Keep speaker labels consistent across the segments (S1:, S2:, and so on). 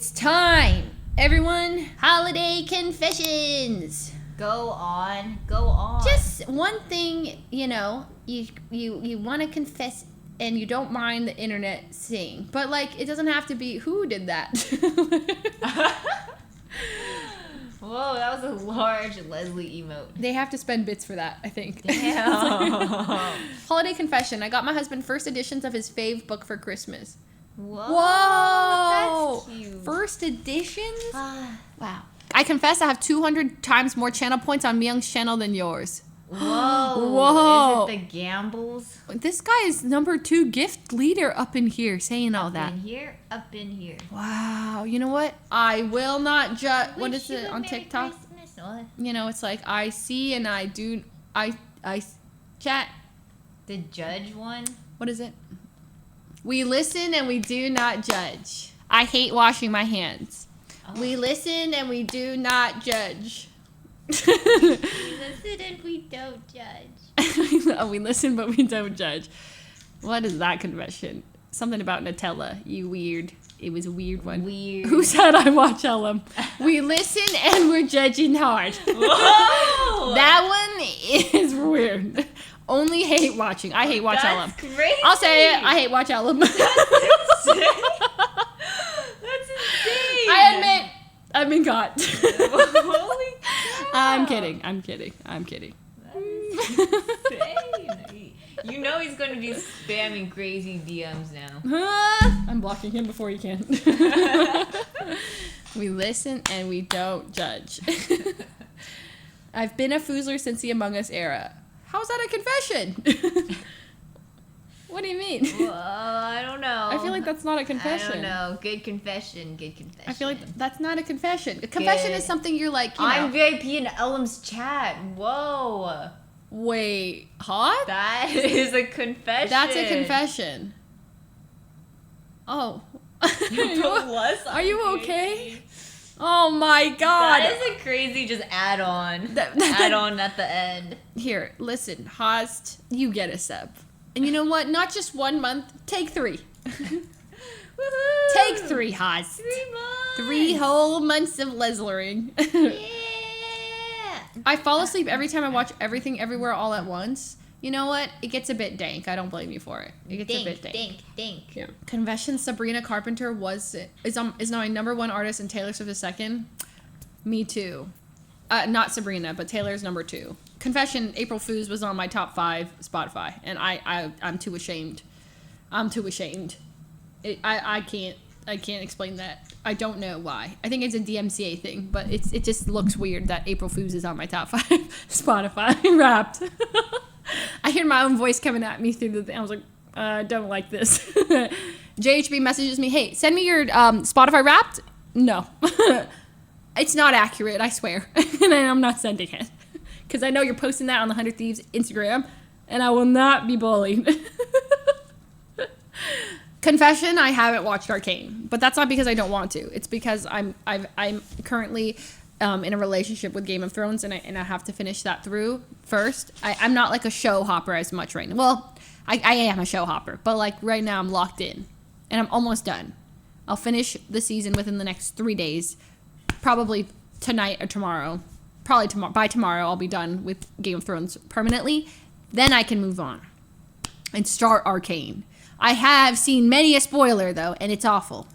S1: It's time, everyone. Holiday confessions.
S2: Go on. Go on.
S1: Just one thing, you want to confess and you don't mind the internet seeing. But, like, it doesn't have to be who did that.
S2: Whoa, that was a large Leslie emote.
S1: They have to spend bits for that, I think.
S2: Damn.
S1: Holiday confession. I got my husband first editions of his fave book for Christmas.
S2: Whoa. That's cute.
S1: First editions? Wow. I confess I have 200 times more channel points on Miyoung's channel than yours.
S2: Whoa. Is it the gambles?
S1: This guy is number 2 gift leader up in here saying all that.
S2: Up in here.
S1: Wow. You know what? I will not judge. What is it on
S2: Merry
S1: TikTok?
S2: Christmas. What?
S1: It's like I see and I do. I chat.
S2: The judge one?
S1: What is it? We listen and we do not judge. I hate washing my hands. Oh. We listen and we do not judge.
S2: We listen and we don't judge.
S1: We listen but we don't judge. What is that confession? Something about Nutella. You weird. It was a weird one.
S2: Weird.
S1: Who said I watch Ellum? We listen and we're judging hard.
S2: Whoa!
S1: That one is weird. Only hate watching. I hate watch Ellum.
S2: That's crazy.
S1: I'll say it. I hate watch Ellum.
S2: That's insane. That's insane.
S1: I admit, I've been caught.
S2: Holy cow.
S1: I'm kidding.
S2: That is insane. You know he's going to be spamming crazy DMs now.
S1: I'm blocking him before he can. We listen and we don't judge. I've been a Fuslie since the Among Us era. How's that a confession? What do you mean?
S2: Well, I don't know.
S1: I feel like that's not a confession.
S2: I don't know. Good confession.
S1: I feel like that's not a confession. A confession is something you're like,
S2: I'm VIP in Ellum's chat. Whoa.
S1: Wait, hot?
S2: That is a confession.
S1: That's a confession. Oh. Are you okay? Oh my god.
S2: That is a crazy just add on. Add on at the end.
S1: Here, listen, Haas, you get a sub. And you know what? Not just 1 month, take 3. Take 3, Haas.
S2: 3 months.
S1: 3 whole months of leslering.
S2: Yeah.
S1: I fall asleep every time I watch Everything Everywhere All at Once. You know what? It gets a bit dank. I don't blame you for it. It gets a bit dank.
S2: Dink.
S1: Yeah. Confession: Sabrina Carpenter is now my number 1 artist and Taylor Swift is second. Me too. Not Sabrina, but Taylor's number 2. Confession: April Fool's was on my top 5 Spotify, and I'm too ashamed. I can't explain that. I don't know why. I think it's a DMCA thing, but it just looks weird that April Fool's is on my top 5 Spotify Wrapped. I hear my own voice coming at me through the thing. I was like, I don't like this. JHB messages me, hey, send me your Spotify Wrapped. No. It's not accurate, I swear. And I'm not sending it. Because I know you're posting that on the 100 Thieves Instagram, and I will not be bullied. Confession, I haven't watched Arcane. But that's not because I don't want to. It's because I'm currently in a relationship with Game of Thrones, and I have to finish that through first. I'm not like a show hopper as much right now. Well, I am a show hopper, but like right now I'm locked in, and I'm almost done. I'll finish the season within the next 3 days, probably tonight or tomorrow. Probably by tomorrow I'll be done with Game of Thrones permanently. Then I can move on and start Arcane. I have seen many a spoiler though, and it's awful.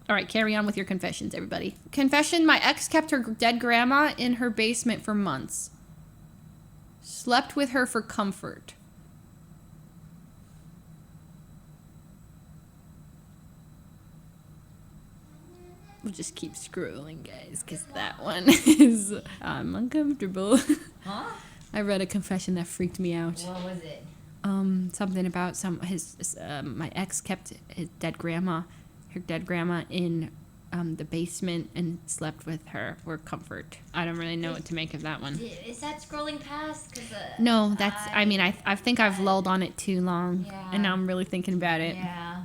S1: All right, carry on with your confessions, everybody. Confession: my ex kept her dead grandma in her basement for months. Slept with her for comfort. We'll just keep scrolling, guys, because that one is... I'm uncomfortable.
S2: Huh?
S1: I read a confession that freaked me out.
S2: What was it?
S1: Something about my ex kept her dead grandma in the basement and slept with her for comfort. I don't really know what to make of that one.
S2: Is that scrolling past?
S1: No, that's... I think I've lulled on it too long,
S2: yeah.
S1: And now I'm really thinking about it.
S2: Yeah.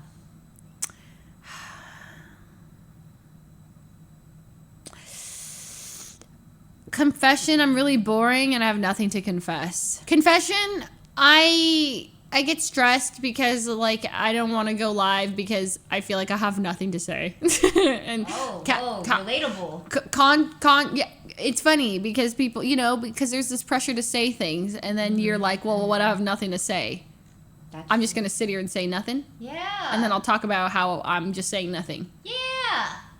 S1: Confession: I'm really boring and I have nothing to confess. Confession: I I get stressed because like I don't want to go live because I feel like I have nothing to say. And
S2: relatable.
S1: Yeah, it's funny because people, because there's this pressure to say things, and then you're like, well, what? I have nothing to say. I'm just gonna sit here and say nothing.
S2: Yeah.
S1: And then I'll talk about how I'm just saying nothing.
S2: Yeah.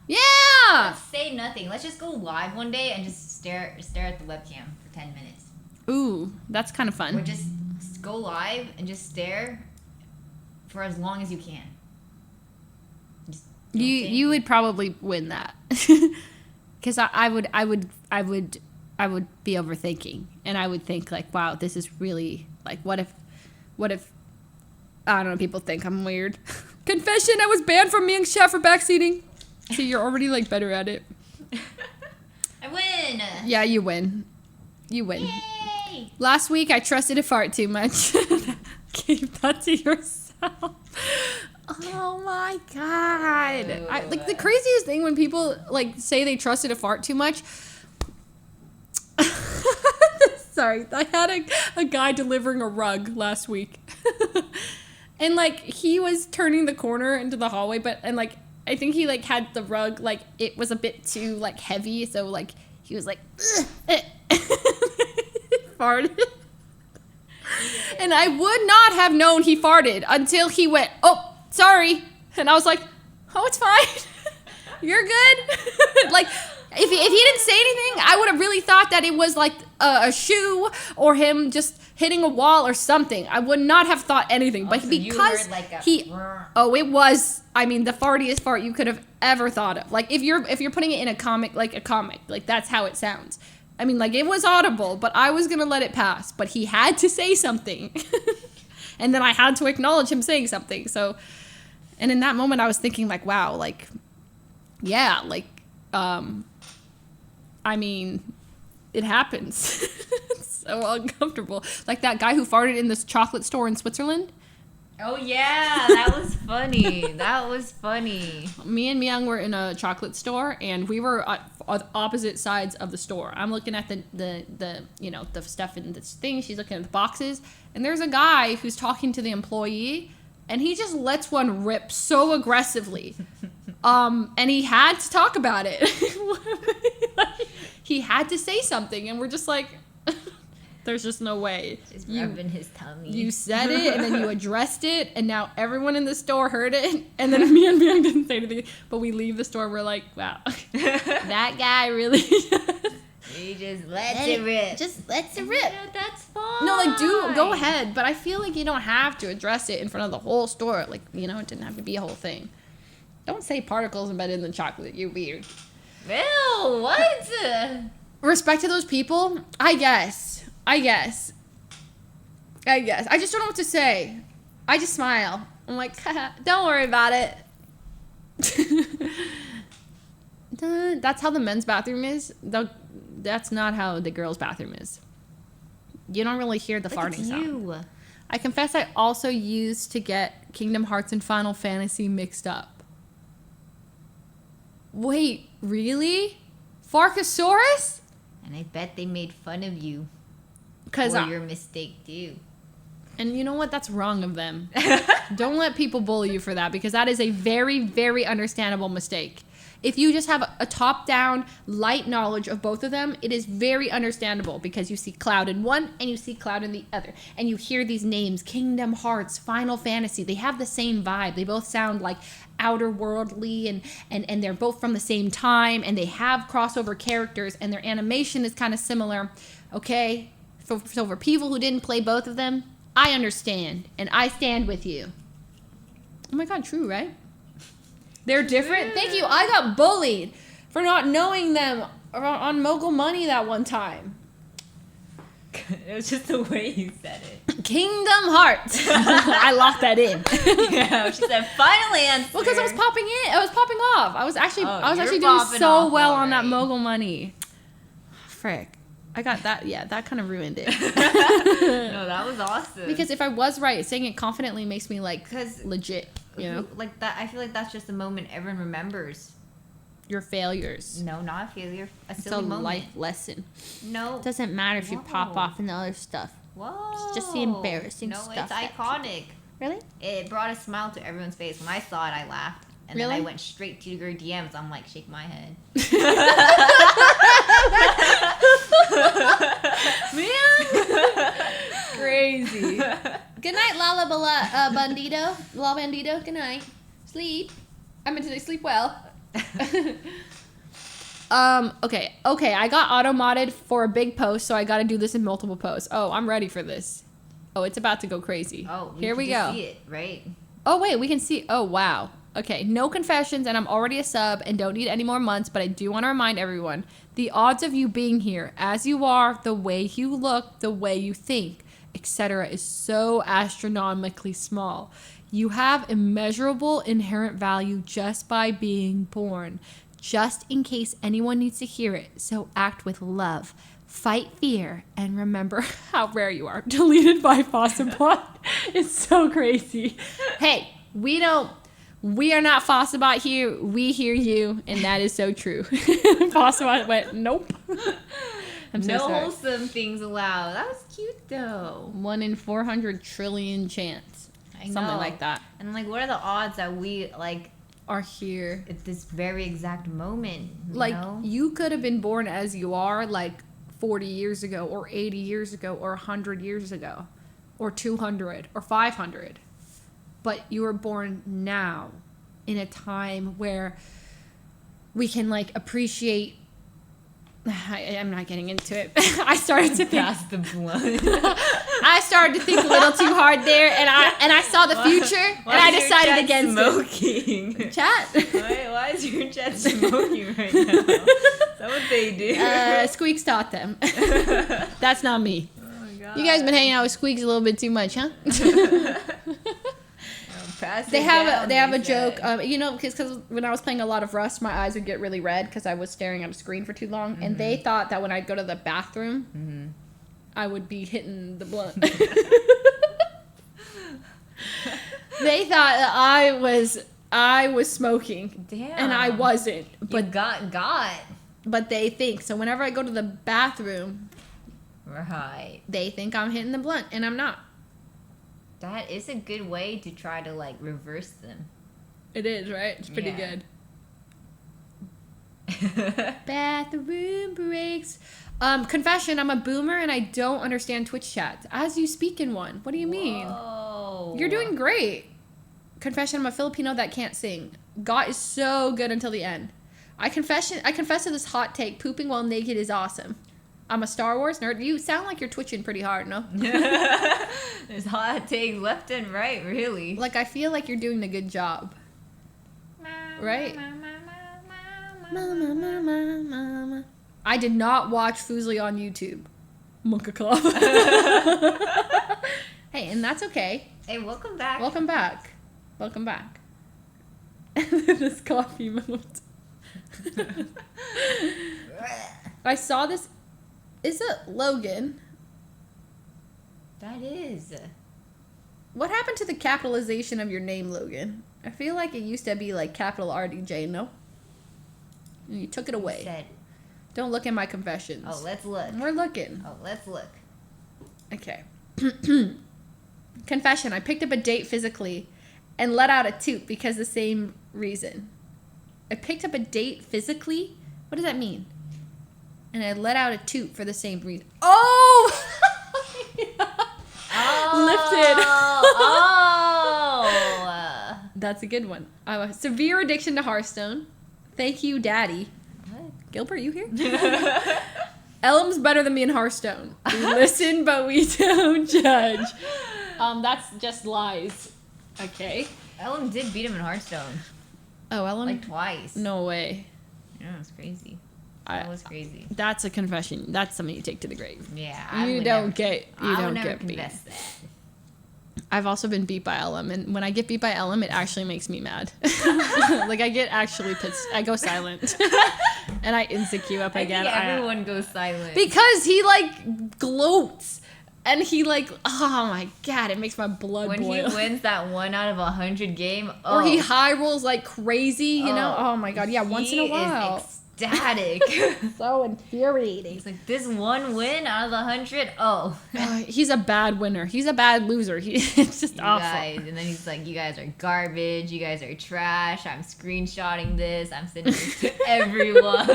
S1: Yeah.
S2: Let's say nothing. Let's just go live one day and just stare at the webcam for 10 minutes.
S1: Ooh, that's kind of fun.
S2: Or just go live and just stare for as long as you can.
S1: You would probably win that. Because I would be overthinking, and I would think like, wow, this is really like, what if I don't know, people think I'm weird. Confession, I was banned from Miyoung's chat for backseating. See, you're already like better at it.
S2: I win.
S1: Yeah, you win. You win.
S2: Yay.
S1: Last week I trusted a fart too much. Keep that to yourself. Oh my god! Like the craziest thing when people like say they trusted a fart too much. Sorry, I had a guy delivering a rug last week, and like he was turning the corner into the hallway, and like I think he like had the rug like it was a bit too like heavy, so like he was like farted. And I would not have known he farted until he went, oh, sorry. And I was like, oh, it's fine. You're good. Like, if he didn't say anything, I would have really thought that it was like a shoe or him just hitting a wall or something. I would not have thought anything. But
S2: so
S1: because it was, I mean, the fartiest fart you could have ever thought of. Like, if you're putting it in a comic, like that's how it sounds. I mean, like, it was audible, but I was going to let it pass. But he had to say something. And then I had to acknowledge him saying something. So, and in that moment, I was thinking, like, wow, like, yeah, like, I mean, it happens. It's so uncomfortable. Like that guy who farted in this chocolate store in Switzerland.
S2: Oh, yeah, that was funny. That was funny.
S1: Me and Miyoung were in a chocolate store, and we were on opposite sides of the store. I'm looking at the stuff in this thing. She's looking at the boxes, and there's a guy who's talking to the employee, and he just lets one rip so aggressively. And he had to talk about it. He had to say something, and we're just like... There's just no way.
S2: Just rubbing his tummy.
S1: You said it, and then you addressed it, and now everyone in the store heard it, and then me and Miyoung didn't say anything. But we leave the store, we're like, wow, that guy really...
S2: He just lets it rip.
S1: Just lets it rip.
S2: That's fine.
S1: No, like, go ahead, but I feel like you don't have to address it in front of the whole store. Like, it didn't have to be a whole thing. Don't say particles embedded in the chocolate. You're weird.
S2: Ew, what?
S1: Respect to those people, I guess. I just don't know what to say. I just smile. I'm like, don't worry about it. That's how the men's bathroom is. That's not how the girls' bathroom is. You don't really hear the farting sound. I confess I also used to get Kingdom Hearts and Final Fantasy mixed up. Wait, really? Farkasaurus?
S2: And I bet they made fun of you. For your mistake too.
S1: And you know what? That's wrong of them. Don't let people bully you for that, because that is a very, very understandable mistake. If you just have a top-down, light knowledge of both of them, it is very understandable, because you see Cloud in one and you see Cloud in the other. And you hear these names, Kingdom Hearts, Final Fantasy. They have the same vibe. They both sound like outer worldly, and they're both from the same time, and they have crossover characters, and their animation is kind of similar. Okay? So for people who didn't play both of them, I understand, and I stand with you. Oh my god, true, right? They're different. Thank you. I got bullied for not knowing them on Mogul Money that one time.
S2: It was just the way you said it.
S1: Kingdom Hearts. I locked that in.
S2: Yeah, she said final answer.
S1: Well, because I was popping in. I was popping off. I was actually doing so well on that Mogul Money. Frick. I got that. Yeah, that kind of ruined it.
S2: No, that was awesome.
S1: Because if I was right, saying it confidently makes me like legit.
S2: Like that. I feel like that's just a moment everyone remembers.
S1: Your failures.
S2: No, not a failure. A silly
S1: it's a
S2: moment.
S1: Life lesson.
S2: No,
S1: it doesn't matter if you pop off and the other stuff.
S2: Whoa.
S1: Just the embarrassing
S2: No,
S1: stuff
S2: it's
S1: that
S2: iconic.
S1: Really?
S2: It brought a smile to everyone's face. When I saw it, I laughed. And then
S1: Really?
S2: I went straight to your DMs. I'm like, shake my head.
S1: Man. Crazy. Good night, Lala Bandito. Lala Bandito, good night. Sleep. I meant to say sleep well. Okay, I got auto-modded for a big post, so I gotta do this in multiple posts. Oh, I'm ready for this. Oh, it's about to go crazy.
S2: Oh,
S1: here we go.
S2: See it, right?
S1: Oh, wait, we can see. Oh, wow. Okay, no confessions, and I'm already a sub and don't need any more months, but I do want to remind everyone, the odds of you being here as you are, the way you look, the way you think, etc. is so astronomically small. You have immeasurable inherent value just by being born, just in case anyone needs to hear it, so act with love. Fight fear and remember how rare you are. Deleted by Fossabot. It's so crazy. Hey, we are not Fossabot here. We hear you, and that is so true. Fossabot went, nope. I'm so
S2: no
S1: sorry.
S2: wholesome things allowed. That was cute though.
S1: 1 in 400 trillion chance. Something like that.
S2: And like, what are the odds that we like
S1: Are here.
S2: at this very exact moment?
S1: Like,
S2: know?
S1: you could have been born as you are, like, 40 years ago, or 80 years ago, or 100 years ago, or 200, or 500. But you were born now, in a time where we can, like, appreciate... I'm not getting into it. I started to think...
S2: Pass the blunt.
S1: I started to think a little too hard there, and I saw the future, and I decided against
S2: smoking?
S1: it. Chat.
S2: Why is your chat smoking right now? Is that what they do?
S1: Squeaks taught them. That's not me.
S2: Oh my God.
S1: You guys been hanging out with Squeaks a little bit too much, huh? They have a joke, because when I was playing a lot of Rust, my eyes would get really red because I was staring at a screen for too long, and they thought that when I'd go to the bathroom, I would be hitting the blunt. They thought that I was smoking.
S2: Damn.
S1: And I wasn't.
S2: But got.
S1: But they think. So whenever I go to the bathroom,
S2: Right.
S1: they think I'm hitting the blunt, and I'm not.
S2: That is a good way to try to like reverse them.
S1: It is, right? It's pretty
S2: Yeah.
S1: good. Bathroom breaks. Confession, I'm a boomer and I don't understand Twitch chats. As you speak in one. What do you mean?
S2: Whoa.
S1: You're doing great. Confession, I'm a Filipino that can't sing. God is so good until the end. I confess to this hot take. Pooping while naked is awesome. I'm a Star Wars nerd. You sound like you're twitching pretty hard, no?
S2: There's hot takes left and right, really.
S1: Like, I feel like you're doing a good job. Right? Mama, mama, mama. I did not watch Fuslie on YouTube. Mocha Club. Hey, and that's okay.
S2: Hey, welcome back.
S1: Welcome back. Welcome back. This coffee moment. I saw this. Is it Logan?
S2: That is.
S1: What happened to the capitalization of your name, Logan? I feel like it used to be like capital RDJ, no? You took it away.
S2: Said.
S1: Don't look at my confessions.
S2: Oh, let's look.
S1: We're looking.
S2: Oh, let's look.
S1: Okay. Confession. I picked up a date physically and let out a toot because the same reason. I picked up a date physically? What does that mean? And I let out a toot for the same reason. Oh! Lifted.
S2: Oh.
S1: That's a good one. Severe addiction to Hearthstone. Thank you, Daddy.
S2: What?
S1: Gilbert, you here? Elm's better than me in Hearthstone. We listen, but we don't judge. That's just lies. Okay.
S2: Ellen did beat him in Hearthstone.
S1: Oh, Ellen?
S2: Like twice.
S1: No way.
S2: Yeah, it was crazy. That was crazy.
S1: That's a confession. That's something you take to the grave.
S2: Yeah.
S1: I would don't get
S2: never
S1: beat.
S2: confess that.
S1: I've also been beat by Ellum, and when I get beat by Ellum, it actually makes me mad. Like, I get actually pissed. I go silent. And I insecure up again.
S2: I think everyone goes silent.
S1: Because he, like, gloats. And he, like, oh my God, it makes my blood
S2: when
S1: boil.
S2: he wins that 1 out of 100 game,
S1: Or he high rolls like crazy, you know? Oh my God, yeah, once in a while.
S2: ecstatic.
S1: So infuriating.
S2: He's like, this one win out of the 100. Oh,
S1: He's a bad winner. He's a bad loser. It's just
S2: you
S1: awful.
S2: guys. And then he's like, you guys are garbage. You guys are trash. I'm screenshotting this. I'm sending this to everyone.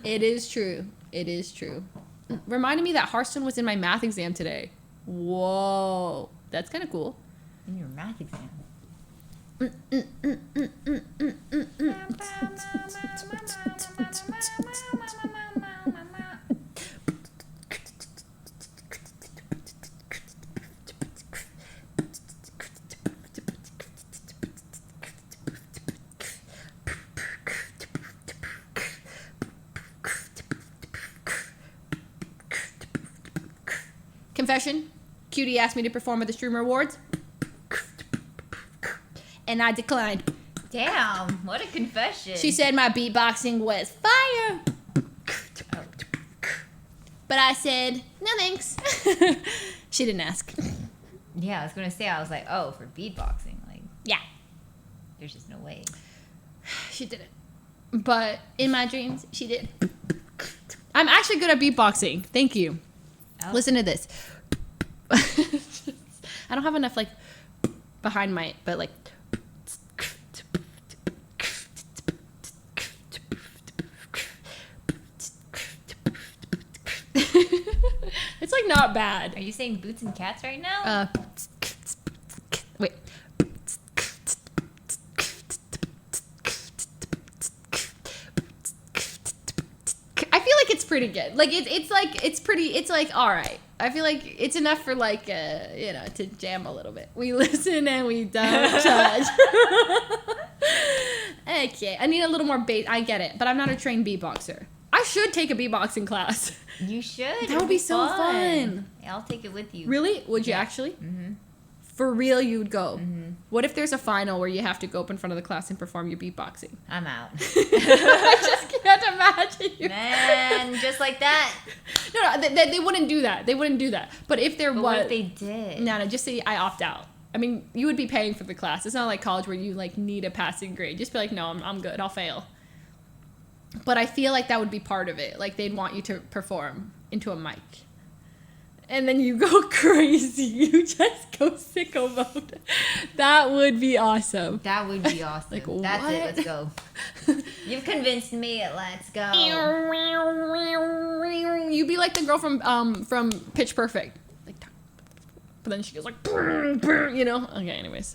S1: It is true. It is true. Reminded me that Hearthstone was in my math exam today. Whoa. That's kind of cool.
S2: In your math exam.
S1: Confession. Cutie asked me to perform at the Streamer Awards. And I declined.
S2: Damn, what a confession.
S1: She said my beatboxing was fire. But I said, no thanks. She didn't ask.
S2: Yeah, I was going to say, I was like, oh, for beatboxing. Like,
S1: Yeah.
S2: there's just no way.
S1: She didn't. But in my dreams, she did. I'm actually good at beatboxing. Thank you.
S2: Oh.
S1: Listen to this. I don't have enough, like, behind my, but, like. It's, like, not bad.
S2: Are you saying boots and cats right now?
S1: Wait. I feel like it's pretty good. Like it's like all right. I feel like it's enough for like to jam a little bit. We listen and we don't judge. Okay, I need a little more bass. I get it, but I'm not a trained beatboxer. I should take a beatboxing class.
S2: You should.
S1: That would be so fun.
S2: Yeah, I'll take it with you.
S1: Really? Would you actually?
S2: Mm-hmm.
S1: For real, you would go.
S2: Mm-hmm.
S1: What if there's a final where you have to go up in front of the class and perform your beatboxing?
S2: I'm out.
S1: I just can't imagine you.
S2: Man, just like that.
S1: No, they wouldn't do that. They wouldn't do that. But if there
S2: But
S1: was,
S2: what if they did?
S1: no, just say I opt out. I mean, you would be paying for the class. It's not like college where you like need a passing grade. Just be like, no, I'm good. I'll fail. But I feel like that would be part of it. Like they'd want you to perform into a mic. And then you go crazy. You just go sicko mode. That would be awesome.
S2: That would be awesome.
S1: Like,
S2: That's
S1: what?
S2: it. Let's go. You've convinced me. Let's go.
S1: You'd be like the girl from Pitch Perfect. Like, but then she goes like, you know? Okay, anyways.